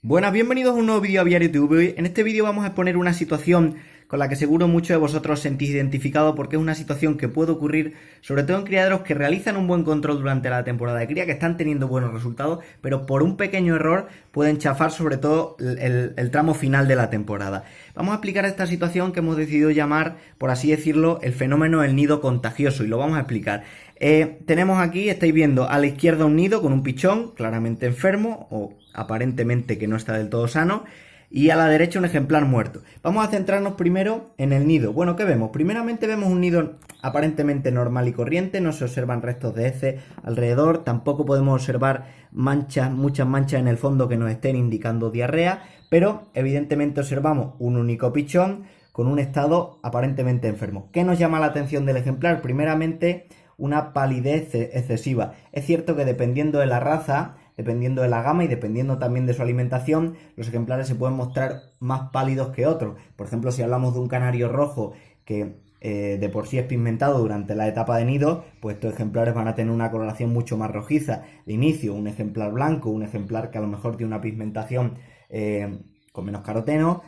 Buenas, bienvenidos a un nuevo vídeo aviario TV. En este vídeo vamos a exponer una situación con la que seguro muchos de vosotros os sentís identificados porque es una situación que puede ocurrir sobre todo en criaderos que realizan un buen control durante la temporada de cría, que están teniendo buenos resultados, pero por un pequeño error pueden chafar sobre todo el tramo final de la temporada. Vamos a explicar esta situación que hemos decidido llamar, por así decirlo, el fenómeno del nido contagioso, y lo vamos a explicar. Tenemos aquí, estáis viendo a la izquierda un nido con un pichón claramente enfermo o aparentemente que no está del todo sano, y a la derecha un ejemplar muerto. Vamos a centrarnos primero en el nido. Bueno, ¿qué vemos? Primeramente vemos un nido aparentemente normal y corriente, no se observan restos de heces alrededor, tampoco podemos observar muchas manchas en el fondo que nos estén indicando diarrea, pero evidentemente observamos un único pichón con un estado aparentemente enfermo. ¿Qué nos llama la atención del ejemplar? Primeramente, una palidez excesiva. Es cierto que dependiendo de la raza, dependiendo de la gama y dependiendo también de su alimentación, los ejemplares se pueden mostrar más pálidos que otros. Por ejemplo, si hablamos de un canario rojo que de por sí es pigmentado durante la etapa de nido, pues estos ejemplares van a tener una coloración mucho más rojiza de inicio. Un ejemplar blanco, un ejemplar que a lo mejor tiene una pigmentación con menos caroteno,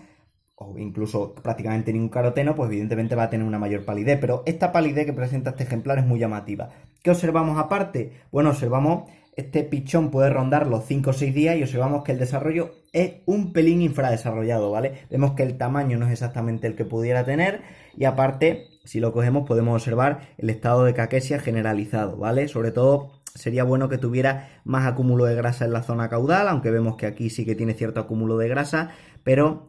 o incluso prácticamente ningún caroteno, pues evidentemente va a tener una mayor palidez, pero esta palidez que presenta este ejemplar es muy llamativa. ¿Qué observamos aparte? Bueno, observamos este pichón puede rondar los 5 o 6 días y observamos que el desarrollo es un pelín infradesarrollado, ¿vale? Vemos que el tamaño no es exactamente el que pudiera tener y aparte, si lo cogemos, podemos observar el estado de caquesia generalizado, ¿vale? Sobre todo sería bueno que tuviera más acúmulo de grasa en la zona caudal, aunque vemos que aquí sí que tiene cierto acúmulo de grasa, pero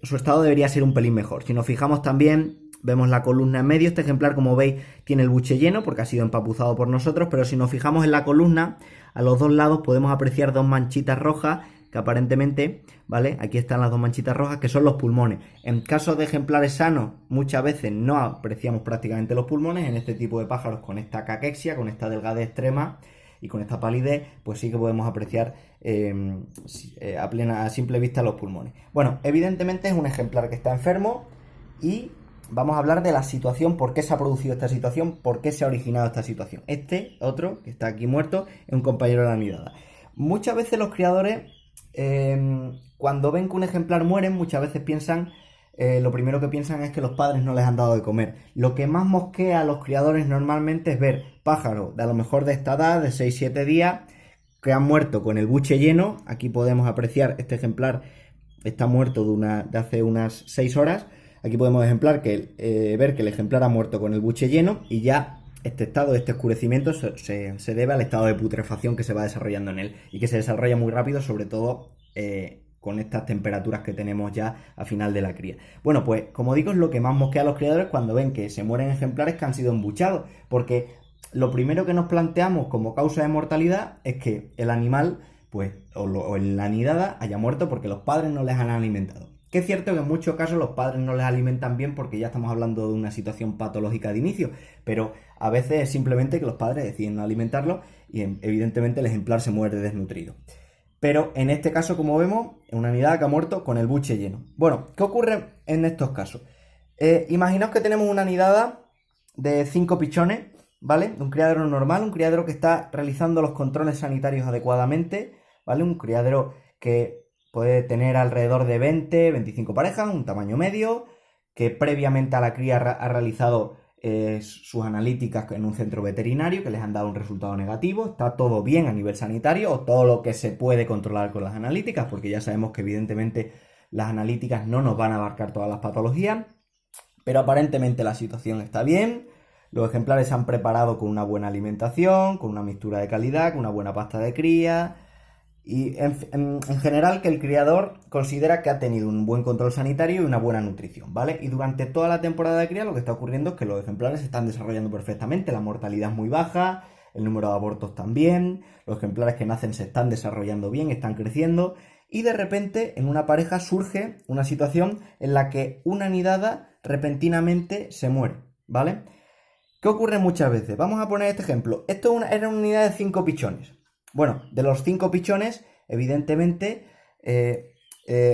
su estado debería ser un pelín mejor. Si nos fijamos también, vemos la columna en medio. Este ejemplar, como veis, tiene el buche lleno porque ha sido empapuzado por nosotros, pero si nos fijamos en la columna, a los dos lados podemos apreciar dos manchitas rojas que aparentemente, ¿vale? Aquí están las dos manchitas rojas que son los pulmones. En casos de ejemplares sanos, muchas veces no apreciamos prácticamente los pulmones. En este tipo de pájaros con esta caquexia, con esta delgadez extrema y con esta palidez, pues sí que podemos apreciar a simple vista los pulmones. Bueno, evidentemente es un ejemplar que está enfermo y vamos a hablar de la situación, por qué se ha producido esta situación, por qué se ha originado esta situación. Este otro, que está aquí muerto, es un compañero de la nidada. Muchas veces los criadores, cuando ven que un ejemplar muere, muchas veces piensan, lo primero que piensan es que los padres no les han dado de comer. Lo que más mosquea a los criadores normalmente es ver pájaros de a lo mejor de esta edad, de 6-7 días, que han muerto con el buche lleno. Aquí podemos apreciar, este ejemplar está muerto de hace unas 6 horas. Aquí podemos ver que el ejemplar ha muerto con el buche lleno y ya este estado, este oscurecimiento se debe al estado de putrefacción que se va desarrollando en él y que se desarrolla muy rápido, sobre todo con estas temperaturas que tenemos ya a final de la cría. Bueno, pues como digo, es lo que más mosquea a los criadores cuando ven que se mueren ejemplares que han sido embuchados, porque lo primero que nos planteamos como causa de mortalidad es que el animal, pues, o en la nidada haya muerto porque los padres no les han alimentado. Que es cierto que en muchos casos los padres no les alimentan bien porque ya estamos hablando de una situación patológica de inicio, pero a veces es simplemente que los padres deciden no alimentarlo y evidentemente el ejemplar se muere desnutrido. Pero en este caso, como vemos, es una nidada que ha muerto con el buche lleno. Bueno, ¿qué ocurre en estos casos? Imaginaos que tenemos una nidada de 5 pichones, ¿vale? Un criadero normal, un criadero que está realizando los controles sanitarios adecuadamente, ¿vale? Un criadero que puede tener alrededor de 20-25 parejas, un tamaño medio, que previamente a la cría ha realizado sus analíticas en un centro veterinario que les han dado un resultado negativo. Está todo bien a nivel sanitario, o todo lo que se puede controlar con las analíticas, porque ya sabemos que evidentemente las analíticas no nos van a abarcar todas las patologías, pero aparentemente la situación está bien. Los ejemplares se han preparado con una buena alimentación, con una mixtura de calidad, con una buena pasta de cría. Y en general que el criador considera que ha tenido un buen control sanitario y una buena nutrición, ¿vale? Y durante toda la temporada de cría lo que está ocurriendo es que los ejemplares se están desarrollando perfectamente, la mortalidad es muy baja, el número de abortos también, los ejemplares que nacen se están desarrollando bien, están creciendo, y de repente en una pareja surge una situación en la que una nidada repentinamente se muere, ¿vale? ¿Qué ocurre muchas veces? Vamos a poner este ejemplo. Esto era una unidad de 5 pichones. Bueno, de los 5 pichones, evidentemente,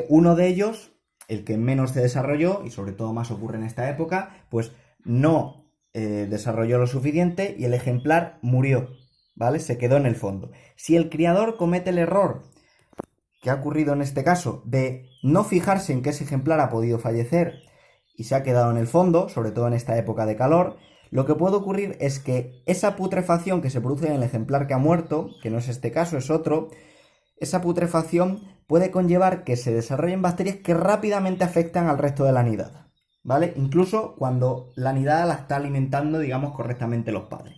uno de ellos, el que menos se desarrolló, y sobre todo más ocurre en esta época, pues no desarrolló lo suficiente y el ejemplar murió, ¿vale? Se quedó en el fondo. Si el criador comete el error ¿Qué ha ocurrido en este caso? De no fijarse en que ese ejemplar ha podido fallecer y se ha quedado en el fondo, sobre todo en esta época de calor, lo que puede ocurrir es que esa putrefacción que se produce en el ejemplar que ha muerto, que no es este caso, es otro, esa putrefacción puede conllevar que se desarrollen bacterias que rápidamente afectan al resto de la nidada, ¿vale? Incluso cuando la nidada la está alimentando, digamos, correctamente los padres.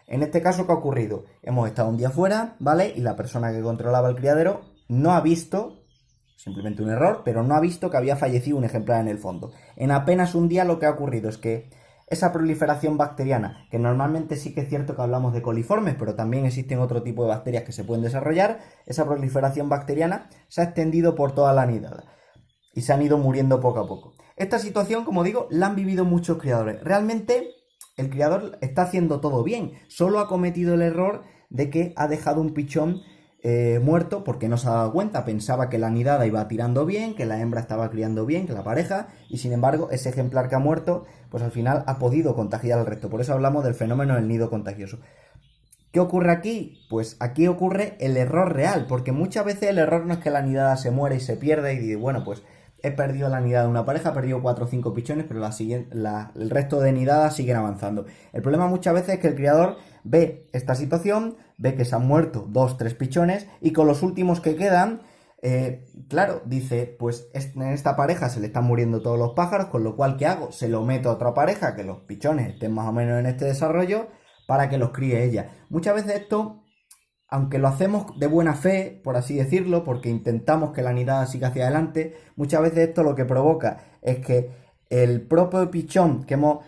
En este caso, ¿qué ha ocurrido? Hemos estado un día fuera, ¿vale? Y la persona que controlaba el criadero no ha visto, simplemente un error, pero no ha visto que había fallecido un ejemplar en el fondo. En apenas un día lo que ha ocurrido es que esa proliferación bacteriana, que normalmente sí que es cierto que hablamos de coliformes, pero también existen otro tipo de bacterias que se pueden desarrollar, esa proliferación bacteriana se ha extendido por toda la nidada y se han ido muriendo poco a poco. Esta situación, como digo, la han vivido muchos criadores. Realmente el criador está haciendo todo bien, solo ha cometido el error de que ha dejado un pichón muerto porque no se ha dado cuenta, pensaba que la nidada iba tirando bien, que la hembra estaba criando bien, que la pareja, y sin embargo ese ejemplar que ha muerto, pues al final ha podido contagiar al resto. Por eso hablamos del fenómeno del nido contagioso. ¿Qué ocurre aquí? Pues aquí ocurre el error real, porque muchas veces el error no es que la nidada se muere y se pierde y dice, bueno, pues he perdido la nidada de una pareja, he perdido 4 o 5 pichones, pero el resto de nidadas siguen avanzando. El problema muchas veces es que el criador ve esta situación, ve que se han muerto 2 o 3 pichones y con los últimos que quedan, claro, dice, pues en esta pareja se le están muriendo todos los pájaros, con lo cual, ¿qué hago? Se lo meto a otra pareja, que los pichones estén más o menos en este desarrollo, para que los críe ella. Muchas veces esto, aunque lo hacemos de buena fe, por así decirlo, porque intentamos que la nidada siga hacia adelante, muchas veces esto lo que provoca es que el propio pichón que hemos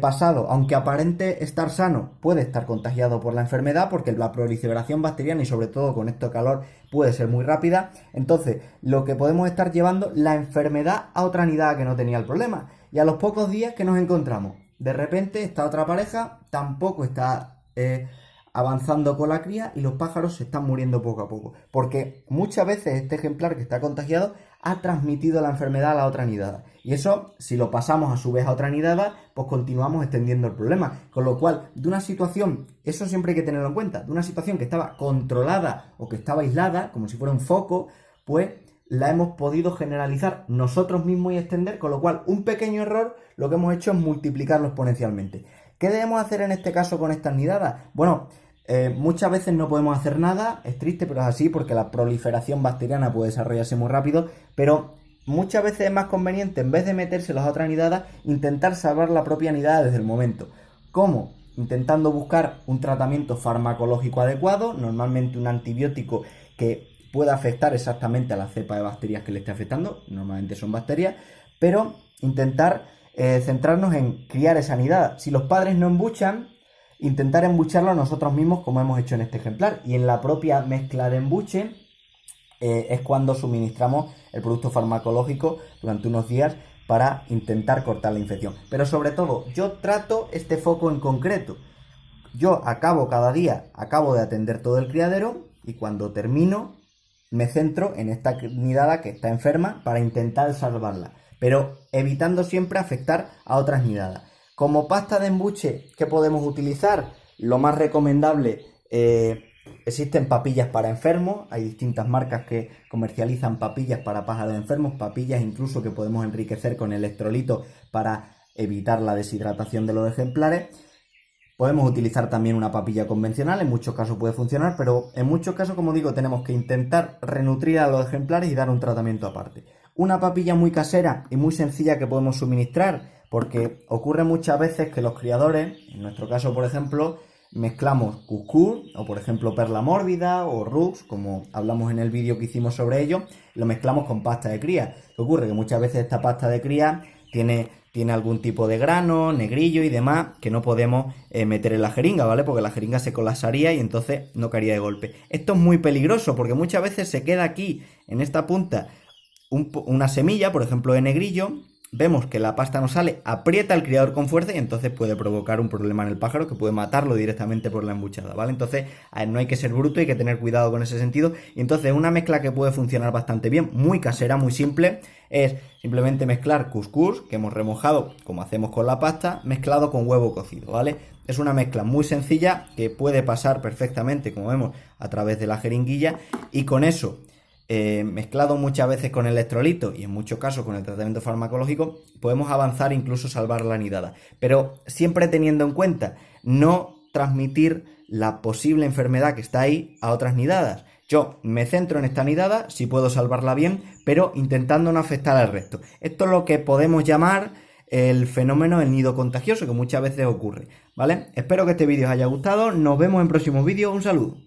pasado, aunque aparente estar sano, puede estar contagiado por la enfermedad, porque la proliferación bacteriana y sobre todo con este calor puede ser muy rápida. Entonces, lo que podemos estar llevando la enfermedad a otra nidada que no tenía el problema. Y a los pocos días que nos encontramos, de repente esta otra pareja tampoco está avanzando con la cría y los pájaros se están muriendo poco a poco. Porque muchas veces este ejemplar que está contagiado ha transmitido la enfermedad a la otra nidada. Y eso, si lo pasamos a su vez a otra nidada, pues continuamos extendiendo el problema. Con lo cual, de una situación, eso siempre hay que tenerlo en cuenta, de una situación que estaba controlada o que estaba aislada, como si fuera un foco, pues la hemos podido generalizar nosotros mismos y extender, con lo cual un pequeño error lo que hemos hecho es multiplicarlo exponencialmente. ¿Qué debemos hacer en este caso con estas nidadas? Bueno, muchas veces no podemos hacer nada, es triste pero es así porque la proliferación bacteriana puede desarrollarse muy rápido, pero muchas veces es más conveniente, en vez de metérselos a otra nidada, intentar salvar la propia nidada desde el momento. ¿Cómo? Intentando buscar un tratamiento farmacológico adecuado, normalmente un antibiótico que pueda afectar exactamente a la cepa de bacterias que le esté afectando, normalmente son bacterias, pero intentar centrarnos en criar esa nidada. Si los padres no embuchan, intentar embucharlo nosotros mismos como hemos hecho en este ejemplar, y en la propia mezcla de embuche es cuando suministramos el producto farmacológico durante unos días para intentar cortar la infección. Pero sobre todo, yo trato este foco en concreto. Yo cada día acabo de atender todo el criadero y cuando termino me centro en esta nidada que está enferma para intentar salvarla, pero evitando siempre afectar a otras nidadas. Como pasta de embuche, ¿qué podemos utilizar? Lo más recomendable, existen papillas para enfermos, hay distintas marcas que comercializan papillas para pájaros enfermos, papillas incluso que podemos enriquecer con electrolitos para evitar la deshidratación de los ejemplares. Podemos utilizar también una papilla convencional, en muchos casos puede funcionar, pero en muchos casos, como digo, tenemos que intentar renutrir a los ejemplares y dar un tratamiento aparte. Una papilla muy casera y muy sencilla que podemos suministrar, porque ocurre muchas veces que los criadores, en nuestro caso por ejemplo, mezclamos cuscús o por ejemplo perla mórbida o rux, como hablamos en el vídeo que hicimos sobre ello, lo mezclamos con pasta de cría. ¿Qué ocurre? Que muchas veces esta pasta de cría tiene algún tipo de grano, negrillo y demás que no podemos meter en la jeringa, ¿vale? Porque la jeringa se colapsaría y entonces no caería de golpe. Esto es muy peligroso porque muchas veces se queda aquí, en esta punta, una semilla, por ejemplo de negrillo, vemos que la pasta no sale, aprieta el criador con fuerza y entonces puede provocar un problema en el pájaro que puede matarlo directamente por la embuchada, ¿vale? Entonces no hay que ser bruto, hay que tener cuidado con ese sentido. Y entonces una mezcla que puede funcionar bastante bien, muy casera, muy simple, es simplemente mezclar cuscús que hemos remojado, como hacemos con la pasta, mezclado con huevo cocido, ¿vale? Es una mezcla muy sencilla que puede pasar perfectamente, como vemos, a través de la jeringuilla, y con eso mezclado muchas veces con electrolitos y en muchos casos con el tratamiento farmacológico, podemos avanzar e incluso salvar la nidada. Pero siempre teniendo en cuenta no transmitir la posible enfermedad que está ahí a otras nidadas. Yo me centro en esta nidada, si puedo salvarla bien, pero intentando no afectar al resto. Esto es lo que podemos llamar el fenómeno del nido contagioso, que muchas veces ocurre, ¿vale? Espero que este vídeo os haya gustado, nos vemos en próximos vídeos, un saludo.